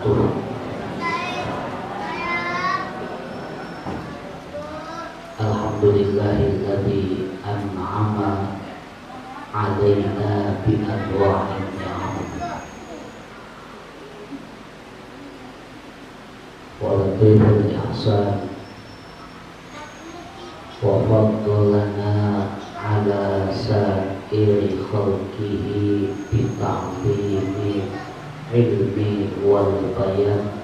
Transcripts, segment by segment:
wabarakatuh. Alhamdulillahilladzi an'ama alaina bi anwa'in ni'am wa latiful ihsan wa faddalana ala sa'iri khalqihi bi ta'zimi ilmi wal bayan.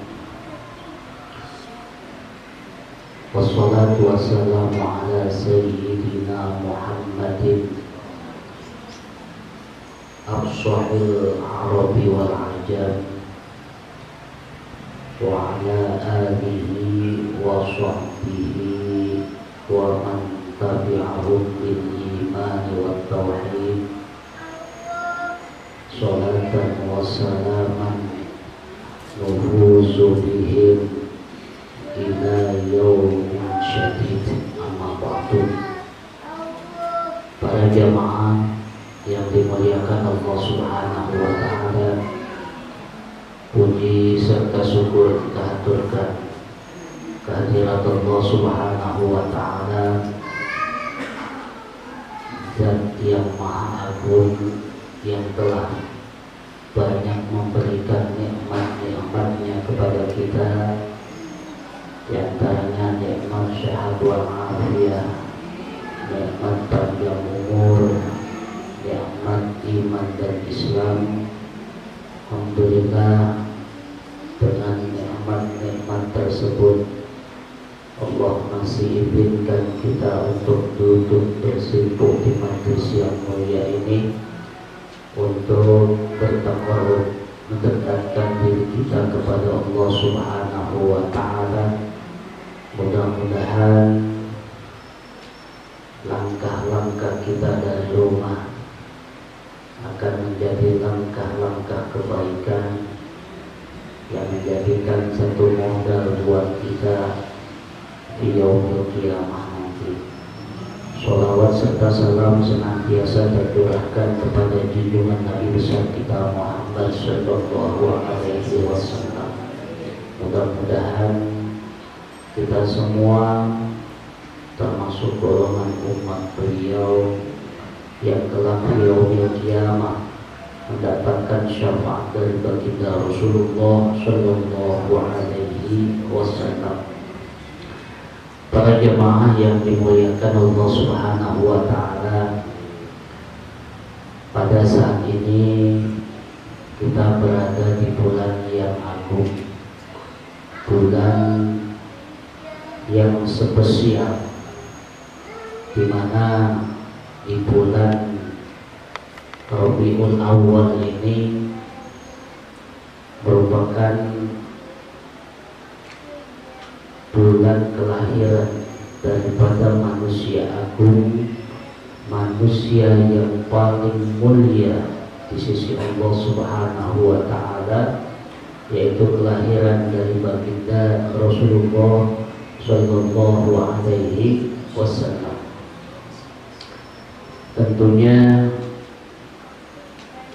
Wassalatu wassalamu ala sayyidina Muhammadin afshahil arabi wal ajam wa ala alihi wa sahbihi wa man tabi'ahum bil iman wa tauhid. Salatan wa salaman nufuzu bihim ila yaumin syadid, amma ba'du. Para jamaah yang dimuliakan Allah Subhanahu wa ta'ala, puji serta syukur kita haturkan kehadirat Allah Subhanahu wa ta'ala, Zat yang maha agung yang telah banyak memberikan nikmat-nikmatnya kepada kita, di antaranya nikmat sehat wal afiyah, nikmat panjang umur, nikmat iman dan Islam. Alhamdulillah, dengan nikmat-nikmat tersebut Allah masih izinkan kita untuk duduk bersimpuh di majelis yang mulia ini untuk bertakarrub, mendekatkan diri kita kepada Allah Subhanahu wa ta'ala. Mudah-mudahan langkah-langkah kita dari rumah akan menjadi langkah-langkah kebaikan yang menjadikan satu modal buat kita di yaumil qiyamah nanti. Sholawat serta salam senantiasa tercurahkan kepada junjungan Nabi besar kita Muhammad sallallahu alaihi wasallam. Mudah-mudahan kita semua termasuk golongan umat beliau yang telah yaumil qiyamah mendapatkan syafaat dari baginda Rasulullah sallallahu alaihi wasallam. Para jemaah yang dimuliakan Allah Subhanahu wa ta'ala, pada saat ini kita berada di bulan yang agung, bulan yang spesial, di mana di bulan Rabiul Awal ini merupakan bulan kelahiran daripada manusia agung, manusia yang paling mulia di sisi Allah Subhanahu wa ta'ala, yaitu kelahiran dari baginda Rasulullah sallallahu alaihi wasallam. Tentunya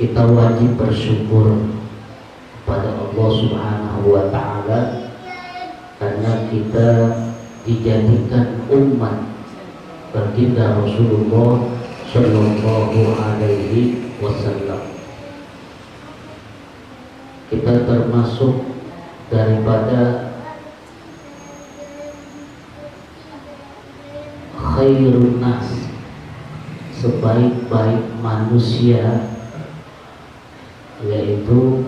kita wajib bersyukur kepada Allah Subhanahu wa ta'ala karena kita dijadikan umat baginda Rasulullah sallallahu alaihi wasallam. Kita termasuk daripada khairun nas, sebaik-baik manusia, yaitu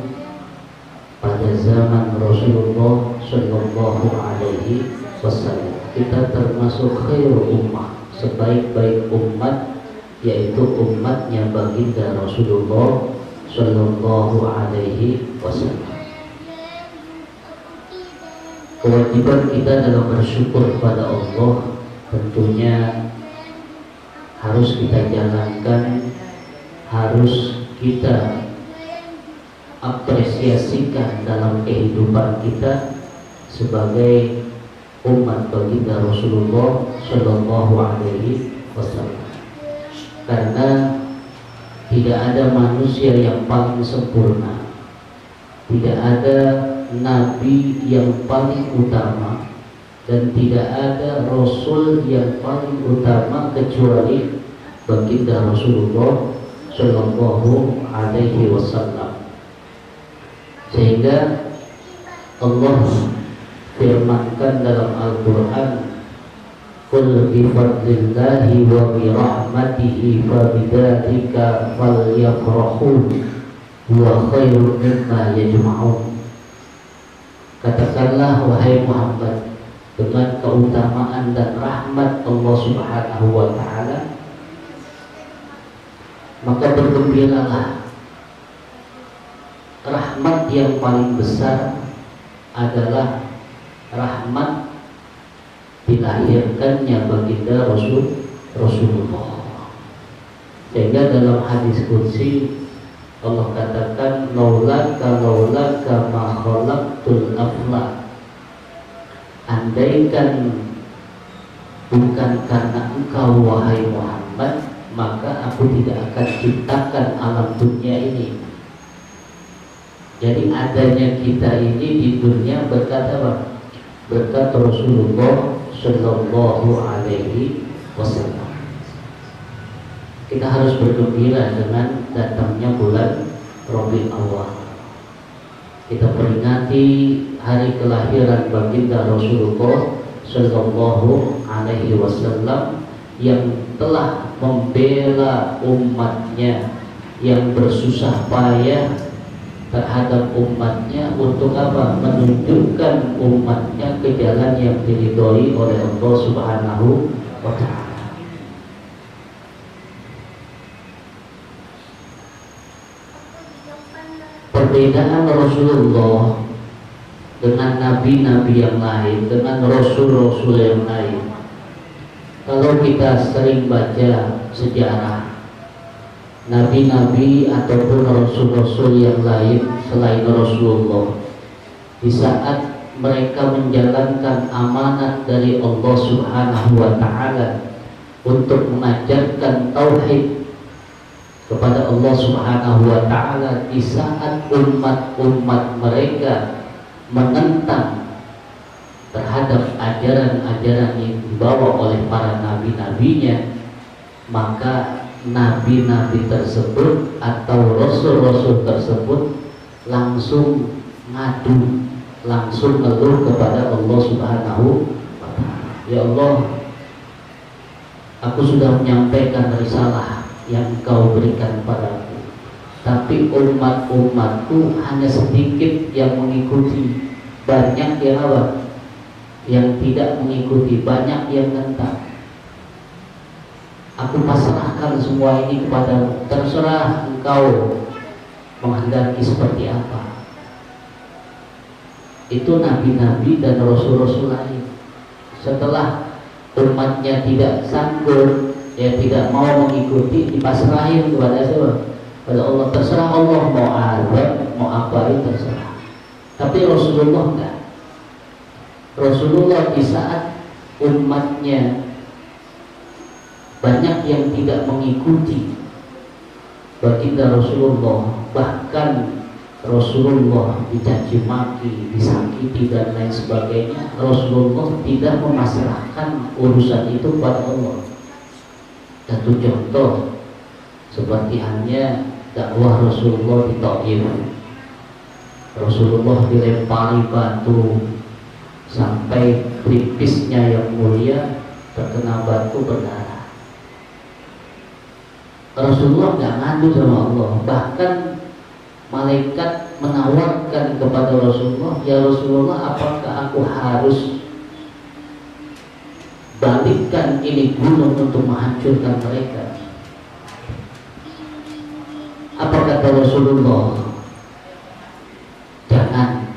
pada zaman Rasulullah sallallahu alaihi wasallam. Kita termasuk khairul ummah, sebaik-baik umat, yaitu umatnya baginda Rasulullah sallallahu alaihi wasallam. Kewajiban kita dalam bersyukur kepada Allah tentunya harus kita jalankan, harus kita apresiasikan dalam kehidupan kita sebagai umat baginda Rasulullah sallallahu alaihi wasallam. Karena tidak ada manusia yang paling sempurna, tidak ada nabi yang paling utama dan tidak ada rasul yang paling utama kecuali baginda Rasulullah Shallallahu Alaihi Wasallam. Sehingga Allah firmankan dalam Al-Quran, qul bifadlillahi wa birahmatihi fabidzalika falyafrahu huwa khairun mimma yajma'un. Katakanlah wahai Muhammad, dengan keutamaan dan rahmat Allah Subhanahu wa ta'ala, maka bergembiralah. Rahmat yang paling besar adalah rahmat dilahirkannya baginda Rasulullah. Sehingga dalam hadis qudsi Allah katakan, laulaka ma khalaqtul afla. Andaikan bukan karena engkau wahai Muhammad, maka aku tidak akan ciptakan alam dunia ini. Jadi adanya kita ini di dunia berkat apa? Berkat Rasulullah Shallallahu Alaihi Wasallam. Kita harus bergembira dengan datangnya bulan Rabiul Awwal. Kita peringati hari kelahiran baginda Rasulullah Shallallahu Alaihi Wasallam yang telah membela umatnya, yang bersusah payah terhadap umatnya untuk apa? Menunjukkan umatnya ke jalan yang diridhoi oleh Allah Subhanahu wa Ta'ala. Perbedaan Rasulullah dengan nabi-nabi yang lain, dengan rasul-rasul yang lain, kalau kita sering baca sejarah nabi-nabi ataupun rasul-rasul yang lain selain Rasulullah, di saat mereka menjalankan amanat dari Allah Subhanahu wa Ta'ala untuk mengajarkan tauhid kepada Allah Subhanahu wa Ta'ala, di saat umat-umat mereka menentang terhadap ajaran-ajaran yang dibawa oleh para nabi-nabinya, maka nabi-nabi tersebut atau rasul-rasul tersebut langsung ngadu, langsung ngeluh kepada Allah Subhanahu wa Ta'ala. Ya Allah, aku sudah menyampaikan risalah yang Engkau berikan padaku, tapi umat-umatku hanya sedikit yang mengikuti, banyak yang apa? Yang tidak mengikuti, banyak yang nentang. Aku pasrahkan semua ini kepadamu, terserah Engkau menghendaki seperti apa. Itu nabi-nabi dan rasul-rasul lain. Setelah umatnya tidak sanggup, ya tidak mau mengikuti, dipasrahin kepada siapa? Pada Allah. Terserah Allah mau azab, mau apa itu terserah. Tapi Rasulullah enggak. Rasulullah di saat umatnya banyak yang tidak mengikuti baginda Rasulullah, bahkan Rasulullah dicaci maki, disakiti dan lain sebagainya, Rasulullah tidak memasrahkan urusan itu kepada Allah. Satu contoh seperti hanya dakwah Rasulullah di Taif. Rasulullah dilempari batu sampai pelipisnya yang mulia terkena batu berdarah. Rasulullah nggak ngadu sama Allah, bahkan malaikat menawarkan kepada Rasulullah, ya Rasulullah, apakah aku harus balikkan ini gunung untuk menghancurkan mereka? Apa kata Rasulullah? Jangan.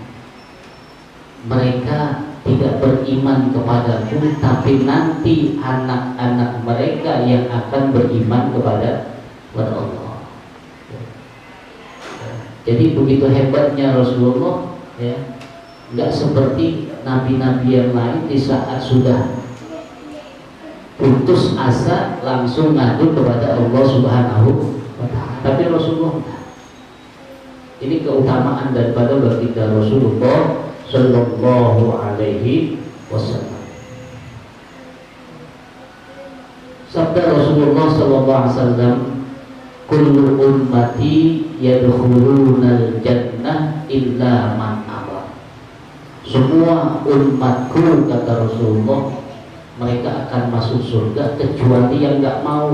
Mereka tidak beriman kepadaku, tapi nanti anak-anak mereka yang akan beriman kepada Allah. Jadi begitu hebatnya Rasulullah, ya, nggak seperti nabi-nabi yang lain di saat sudah putus asa langsung ngadu kepada Allah Subhanahu wa Ta'ala. Tapi Rasulullah Ini keutamaan daripada baginda Rasulullah Sallallahu Alaihi Wasallam. Sabda Rasulullah Sallallahu Alaihi Wasallam, kullu ummati yadkhulunal jannah illa man aba. Semua umatku, kata Rasulullah, mereka akan masuk surga kecuali yang enggak mau.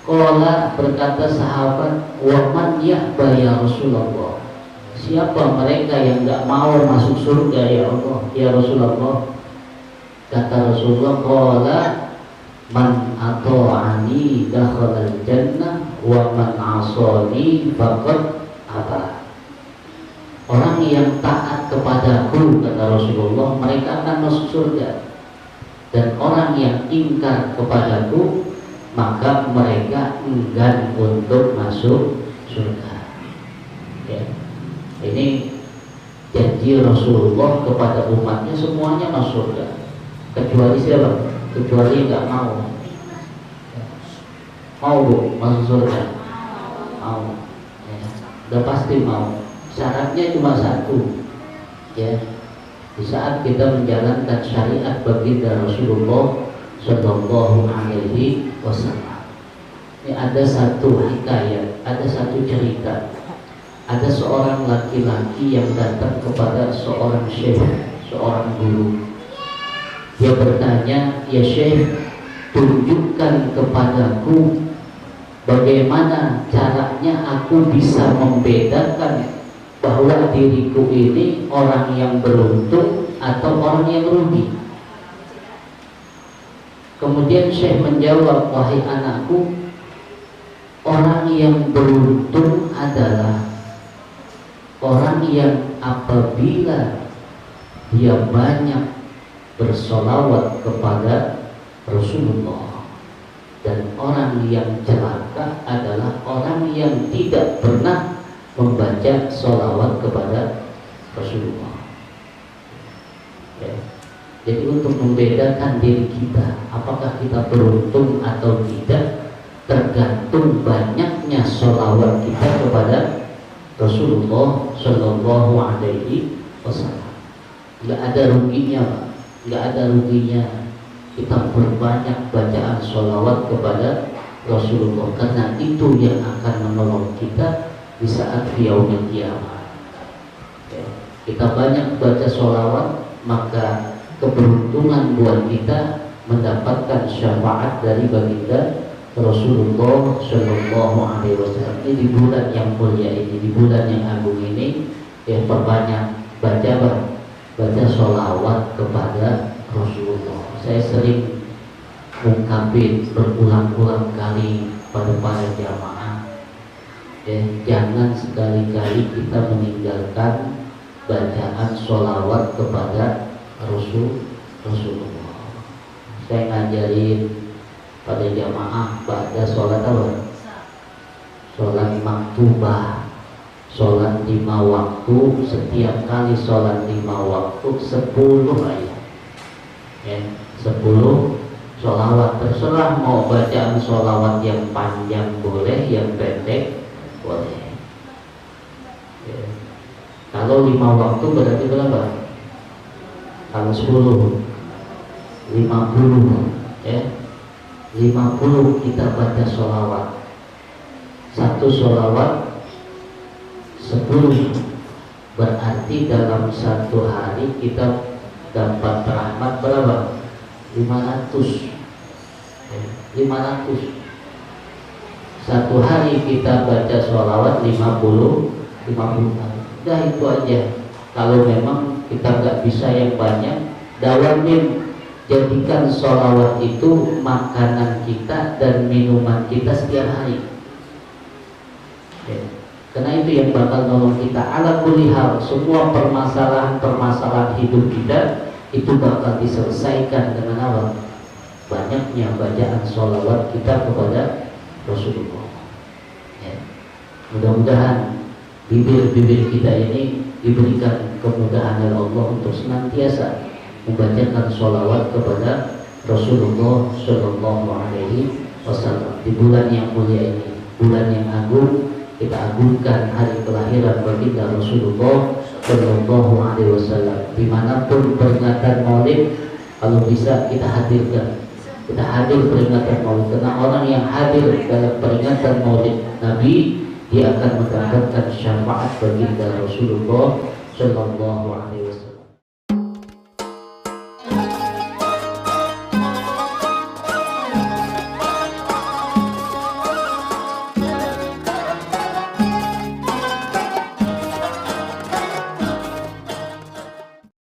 Qala, berkata sahabat, wa man ya'ba ya Rasulullah. Siapa mereka yang enggak mau masuk surga ya Allah, ya Rasulullah? Kata Rasulullah, qala man ata'ani dakhalal jannah wa man 'asani faqad aba. Orang yang taat kepadaku, kata Rasulullah, mereka akan masuk surga. Dan orang yang ingkar kepadaku, maka mereka enggan untuk masuk surga. Ya. Ini janji Rasulullah kepada umatnya, semuanya masuk surga. Kecuali siapa? Kecuali enggak mau. Mau bu masuk surga? Mau. Ya. Udah pasti mau. Syaratnya cuma satu, ya. Di saat kita menjalankan syariat baginda Rasulullah Sallallahu Alaihi Wasallam. Ini ada satu hikayat, ada satu cerita. Ada seorang laki-laki yang datang kepada seorang syekh, seorang guru. Dia bertanya, ya syekh, tunjukkan kepadaku bagaimana caranya aku bisa membedakan bahwa diriku ini orang yang beruntung atau orang yang rugi. Kemudian Syekh menjawab, wahai anakku, orang yang beruntung adalah orang yang apabila dia banyak bersolawat kepada Rasulullah. Dan orang yang celaka adalah orang yang tidak pernah membaca sholawat kepada Rasulullah. Ya. Jadi untuk membedakan diri kita, apakah kita beruntung atau tidak, tergantung banyaknya sholawat kita kepada Rasulullah Sallallahu Alaihi Wasallam. Nggak ada ruginya, Pak. Nggak ada ruginya kita berbanyak bacaan sholawat kepada Rasulullah, karena itu yang akan menolong kita di saat yaumil qiyamah. Ya, kita banyak baca sholawat, maka keberuntungan buat kita mendapatkan syafaat dari baginda Rasulullah Sallallahu Alaihi Wasallam. Ini di bulan yang mulia ini, di bulan yang agung ini, yang perbanyak baca sholawat kepada Rasulullah. Saya sering mengungkapin berulang-ulang kali pada para jamaah. Jangan sekali-kali kita meninggalkan bacaan sholawat kepada Rasulullah. Saya ngajarin pada jamaah pada sholat apa? Sholat maktubah, sholat 5 waktu. Setiap kali sholat 5 waktu 10 ayat, ya, 10 sholawat. Terserah mau bacaan sholawat yang panjang boleh, yang pendek boleh. Ya. Kalau 5 waktu berarti berapa? Kalau 10 50, ya. 50 kita baca sholawat. Satu sholawat 10, berarti dalam satu hari kita dapat rahmat berapa? 500. Ya, 500. Satu hari kita baca sholawat 50 kali. Udah itu aja. Kalau memang kita nggak bisa yang banyak, dawamin, jadikan sholawat itu makanan kita dan minuman kita setiap hari. Ya. Karena itu yang bakal nolong kita. Ala kulli hal, semua permasalahan hidup kita itu bakal diselesaikan dengan apa? Banyaknya bacaan sholawat kita kepada Rasulullah. Ya. Mudah-mudahan bibir-bibir kita ini diberikan kemudahan oleh Allah untuk senantiasa membacakan sholawat kepada Rasulullah Sallallahu Alaihi Wasallam di bulan yang mulia ini, bulan yang agung, kita agungkan hari kelahiran baginda Rasulullah Shallallahu Alaihi Wasallam. Dimanapun peringatan Maulid, kalau bisa kita hadirkan, kita hadir peringatan Maulid, karena orang yang hadir dalam peringatan Maulid Nabi, dia akan mendapatkan syafaat baginda Rasulullah Shallallahu Alaihi Wasallam.